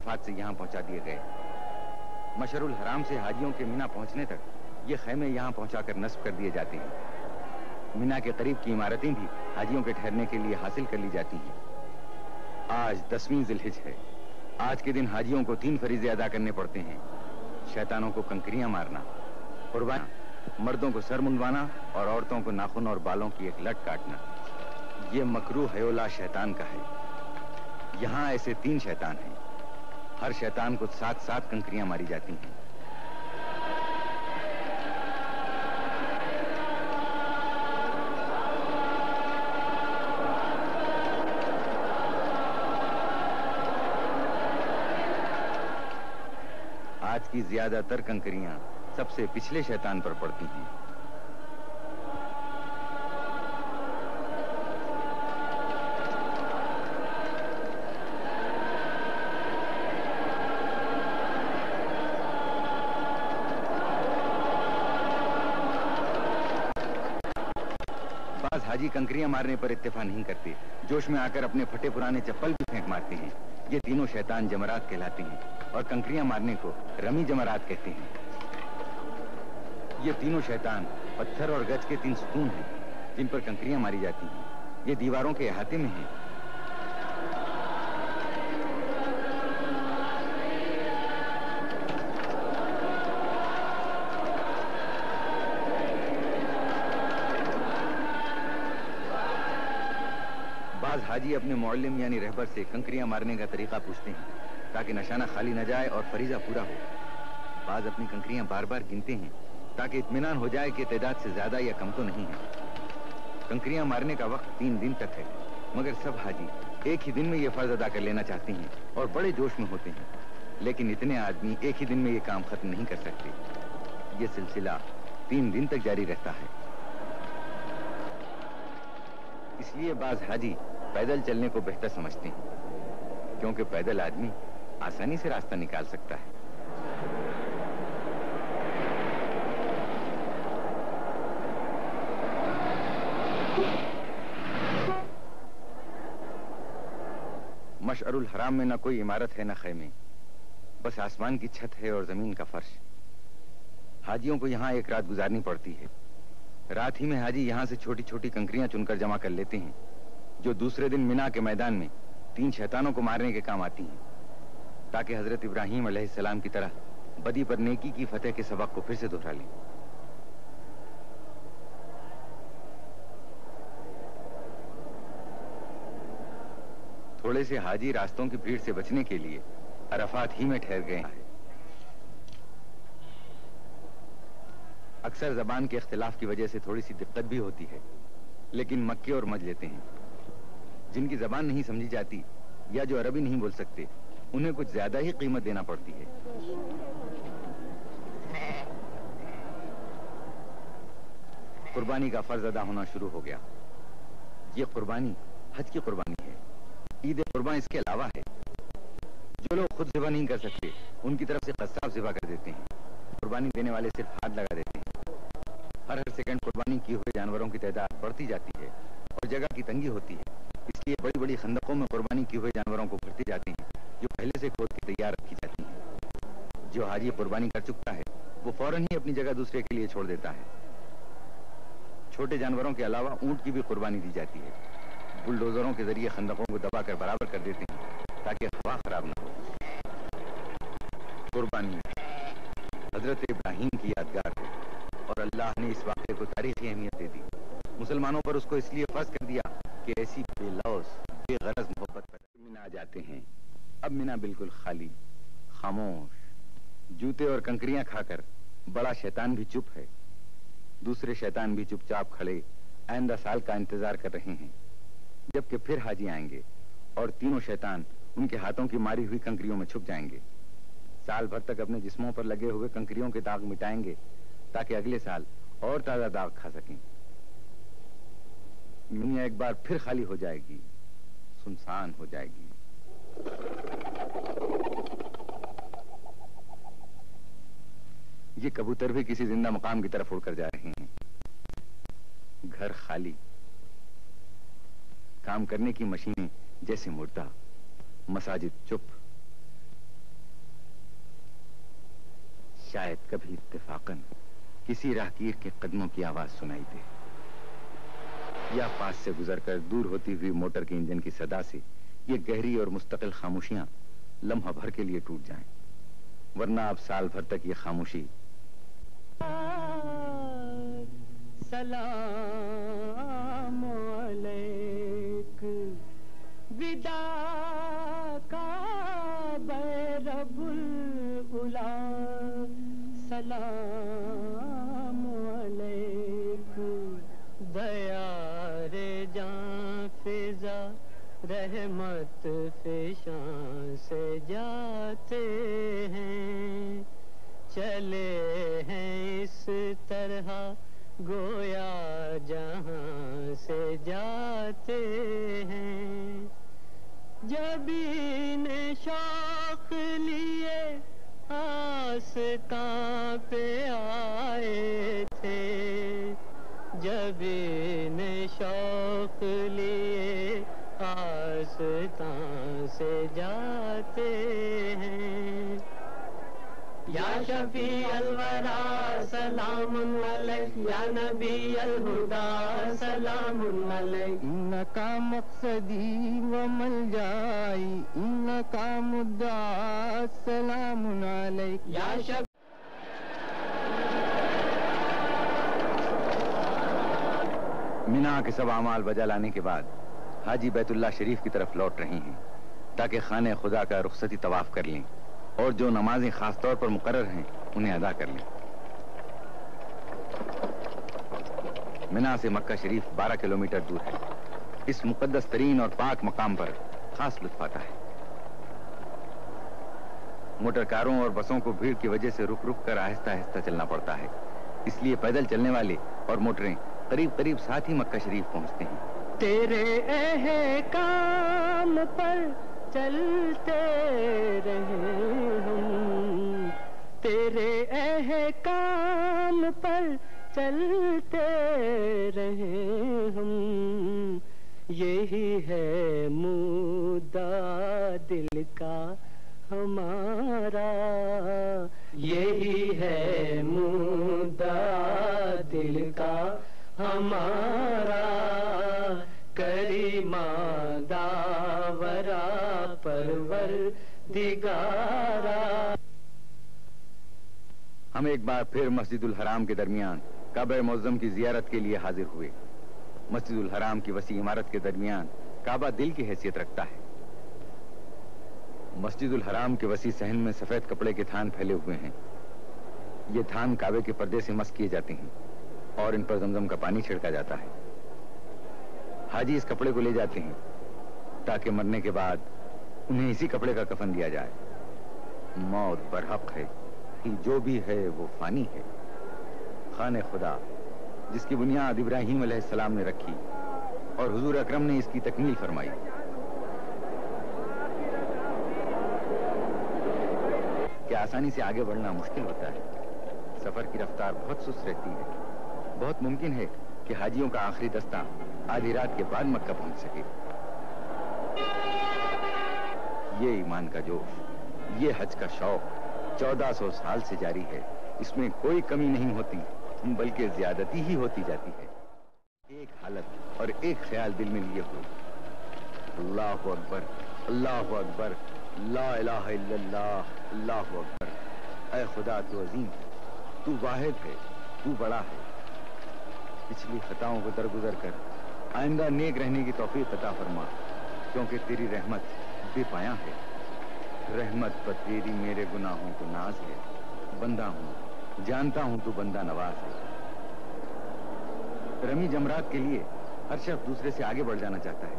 عرفات سے یہاں پہنچا دیے گئے۔ مشعر الحرام سے حاجیوں کے مینا پہنچنے تک یہ خیمے یہاں پہنچا کر نصب کر دیے جاتے ہیں۔ مینا کے قریب کی عمارتیں بھی حاجیوں کے ٹھہرنے کے لیے حاصل کر لی جاتی ہیں۔ آج 10ویں ذی الحجہ ہے۔ آج کے دن حاجیوں کو 3 فریضے ادا کرنے پڑتے ہیں: شیطانوں کو کنکریاں مارنا، قربانی، مردوں کو سر منڈوانا اور عورتوں کو ناخن اور بالوں کی ایک لٹ کاٹنا۔ یہ مکروہ حیولہ شیطان کا ہے۔ یہاں ایسے 3 شیطان ہیں۔ ہر شیطان کو 7 کنکریاں ماری جاتی ہیں۔ آج کی زیادہ تر کنکریاں سب سے پچھلے شیطان پر پڑتی ہیں۔ حاجی کنکریاں مارنے پر اتفاق نہیں کرتے، جوش میں آ کر اپنے پھٹے پرانے چپل بھی پھینک مارتے ہیں۔ یہ تینوں شیطان جمرات کہلاتے ہیں اور کنکریاں مارنے کو رمی جمرات کہتے ہیں۔ یہ تینوں شیطان پتھر اور گچ کے 3 ستون ہیں جن پر کنکریاں ماری جاتی ہیں۔ یہ دیواروں کے احاطے میں ہیں۔ حاجی اپنے معلم یعنی رہبر سے کنکریاں مارنے کا طریقہ پوچھتے ہیں تاکہ نشانہ خالی نہ جائے اور فریضہ پورا ہو۔ بعض اپنی کنکریاں بار بار گنتے ہیں تاکہ اطمینان ہو جائے کہ تعداد سے زیادہ یا کم تو نہیں ہے۔ کنکریاں مارنے کا وقت 3 دن تک ہے، مگر سب حاجی ایک ہی دن میں یہ فرض ادا کر لینا چاہتے ہیں اور بڑے جوش میں ہوتے ہیں، لیکن اتنے آدمی ایک ہی دن میں یہ کام ختم نہیں کر سکتے۔ یہ سلسلہ 3 دن تک جاری رہتا ہے۔ اس لیے بعض حاجی پیدل چلنے کو بہتر سمجھتے ہیں، کیونکہ پیدل آدمی آسانی سے راستہ نکال سکتا ہے۔ مشعر الحرام میں نہ کوئی عمارت ہے نہ خیمے، بس آسمان کی چھت ہے اور زمین کا فرش۔ حاجیوں کو یہاں ایک رات گزارنی پڑتی ہے۔ رات ہی میں حاجی یہاں سے چھوٹی چھوٹی کنکریاں چن کر جمع کر لیتے ہیں، جو دوسرے دن مینا کے میدان میں 3 شیطانوں کو مارنے کے کام آتی ہیں، تاکہ حضرت ابراہیم علیہ السلام کی طرح بدی پر نیکی کی فتح کے سبق کو پھر سے دہرا لیں۔ تھوڑے سے حاجی راستوں کی بھیڑ سے بچنے کے لیے عرفات ہی میں ٹھہر گئے ہیں۔ اکثر زبان کے اختلاف کی وجہ سے تھوڑی سی دقت بھی ہوتی ہے، لیکن مکے اور مج لیتے ہیں۔ جن کی زبان نہیں سمجھی جاتی یا جو عربی نہیں بول سکتے، انہیں کچھ زیادہ ہی قیمت دینا پڑتی ہے۔ قربانی کا فرض ادا ہونا شروع ہو گیا۔ یہ قربانی حج کی قربانی ہے۔ عید قربان اس کے علاوہ ہے۔ جو لوگ خود ذبح نہیں کر سکتے، ان کی طرف سے قصاب ذبح کر دیتے ہیں۔ قربانی دینے والے صرف ہاتھ لگا دیتے ہیں۔ ہر سیکنڈ قربانی کیے ہوئے جانوروں کی تعداد بڑھتی جاتی ہے اور جگہ کی تنگی ہوتی ہے، اس لیے بڑی بڑی خندقوں میں قربانی کیے ہوئے جانوروں کو بھرتے جاتے ہیں، جو پہلے سے کھود کے تیار رکھی جاتی ہیں۔ جو حاجی قربانی کر چکا ہے وہ فوراً ہی اپنی جگہ دوسرے کے لیے چھوڑ دیتا ہے۔ چھوٹے جانوروں کے علاوہ اونٹ کی بھی قربانی دی جاتی ہے۔ بلڈوزروں کے ذریعے خندقوں کو دبا کر برابر کر دیتے ہیں تاکہ ہوا خراب نہ ہو۔ قربانی حضرت ابراہیم کی یادگار ہے اور اللہ نے اس واقعے کو تاریخی اہمیت دے دی۔ مسلمانوں پر اس کو اس لیے فرض کر دیا کہ ایسی بے لوث بے غرض محبت پر مینا آ جاتے ہیں۔ اب مینا بالکل خالی، خاموش، جوتے اور کنکریاں کھا کر بڑا شیطان بھی چپ ہے۔ دوسرے شیطان بھی چپ چاپ کھڑے آئندہ سال کا انتظار کر رہے ہیں، جبکہ پھر حاجی آئیں گے اور تینوں شیطان ان کے ہاتھوں کی ماری ہوئی کنکریوں میں چھپ جائیں گے۔ سال بھر تک اپنے جسموں پر لگے ہوئے کنکریوں کے داغ مٹائیں گے تاکہ اگلے سال اور تازہ داغ کھا سکیں۔ دنیا ایک بار پھر خالی ہو جائے گی، سنسان ہو جائے گی۔ یہ کبوتر بھی کسی زندہ مقام کی طرف اڑ کر جا رہے ہیں۔ گھر خالی، کام کرنے کی مشینیں جیسے مردہ، مساجد چپ، شاید کبھی اتفاقاً کسی راہگیر کے قدموں کی آواز سنائی دے، یا پاس سے گزر کر دور ہوتی ہوئی موٹر کے انجن کی صدا سے یہ گہری اور مستقل خاموشیاں لمحہ بھر کے لیے ٹوٹ جائیں، ورنہ اب سال بھر تک یہ خاموشی سلام علیک ودا کا رب العلا سلام علیک دیار جان فضا رحمت فشاں سے جاتے ہیں، چلے ہیں اس طرح گویا جہاں سے جاتے ہیں، جبین شوق لیے آستاں پہ آئے تھے، جبین شوق لیے آستاں سے جاتے ہیں، یا شفیع الورا سلام علیک، یا نبی الہدا سلام علیک، انکا مقصدی و ملجائی انکا مدعا سلام علیک، یا شفیع مینا کے سب اعمال بجا لانے کے بعد حاجی بیت اللہ شریف کی طرف لوٹ رہی ہیں تاکہ خانہ خدا کا رخصتی طواف کر لیں اور جو نمازیں خاص طور پر مقرر ہیں انہیں ادا کر لیں۔ مینا سے مکہ شریف 12 کلومیٹر دور ہے۔ اس مقدس ترین اور پاک مقام پر خاص لطف آتا ہے۔ موٹر کاروں اور بسوں کو بھیڑ کی وجہ سے رک رک کر آہستہ آہستہ چلنا پڑتا ہے، اس لیے پیدل چلنے والے اور موٹریں قریب قریب ساتھ ہی مکہ شریف پہنچتے ہیں۔ تیرے احکام پر چلتے رہے ہم، تیرے احکام پر چلتے رہے ہم، یہی ہے مدعا دل کا ہمارا، یہی ہے مدعا دل کا ہمارا، کریمہ داورا پروردگارا۔ ہم ایک بار پھر مسجد الحرام کے درمیان کعبہ معظم کی زیارت کے لیے حاضر ہوئے۔ مسجد الحرام کی وسیع عمارت کے درمیان کعبہ دل کی حیثیت رکھتا ہے۔ مسجد الحرام کے وسیع صحن میں سفید کپڑے کے تھان پھیلے ہوئے ہیں۔ یہ تھان کعبے کے پردے سے مس کیے جاتے ہیں اور ان پر زمزم کا پانی چھڑکا جاتا ہے۔ حاجی اس کپڑے کو لے جاتے ہیں تاکہ مرنے کے بعد انہیں اسی کپڑے کا کفن دیا جائے۔ موت برحق ہے کہ جو بھی ہے وہ فانی ہے۔ خانہ خدا جس کی بنیاد ابراہیم علیہ السلام نے رکھی اور حضور اکرم نے اس کی تکمیل فرمائی، کہ آسانی سے آگے بڑھنا مشکل ہوتا ہے۔ سفر کی رفتار بہت سست رہتی ہے۔ بہت ممکن ہے کہ حاجیوں کا آخری دستہ آدھی رات کے بعد مکہ پہنچ سکے۔ یہ ایمان کا جوش، یہ حج کا شوق 1400 سال سے جاری ہے۔ اس میں کوئی کمی نہیں ہوتی بلکہ زیادتی ہی ہوتی جاتی ہے۔ ایک حالت اور ایک خیال دل میں لیے ہوئے، اللہ اکبر اللہ اکبر لا الہ الا اللہ اللہ اکبر۔ اے خدا تو عظیم ہے، تو واحد ہے، تو بڑا ہے۔ پچھلی خطاؤں کو درگزر کر آئندہ نیک رہنے کی توفیق عطا فرما، کیونکہ تیری رحمت بے پایاں ہے۔ رحمت پر تیری میرے گناہوں کو ناز ہے۔ بندہ ہوں، جانتا ہوں تو بندہ نواز ہے۔ رمی جمرات کے لیے ہر شخص دوسرے سے آگے بڑھ جانا چاہتا ہے۔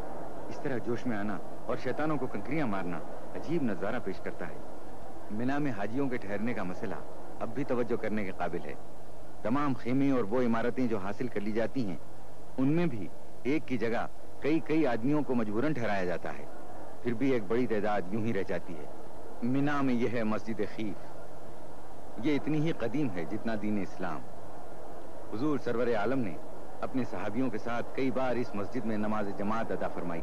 اس طرح جوش میں آنا اور شیطانوں کو کنکریاں مارنا عجیب نظارہ پیش کرتا ہے۔ مینا میں حاجیوں کے ٹھہرنے کا مسئلہ اب بھی توجہ کرنے کے قابل ہے۔ تمام خیمے اور وہ عمارتیں جو حاصل کر لی جاتی ہیں ان میں بھی ایک کی جگہ کئی آدمیوں کو مجبوراً ٹھہرایا جاتا ہے۔ پھر بھی ایک بڑی تعداد یوں ہی رہ جاتی ہے۔ مینا میں یہ ہے مسجد خیف۔ یہ اتنی ہی قدیم ہے جتنا دین اسلام۔ حضور سرور عالم نے اپنے صحابیوں کے ساتھ کئی بار اس مسجد میں نماز جماعت ادا فرمائی۔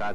7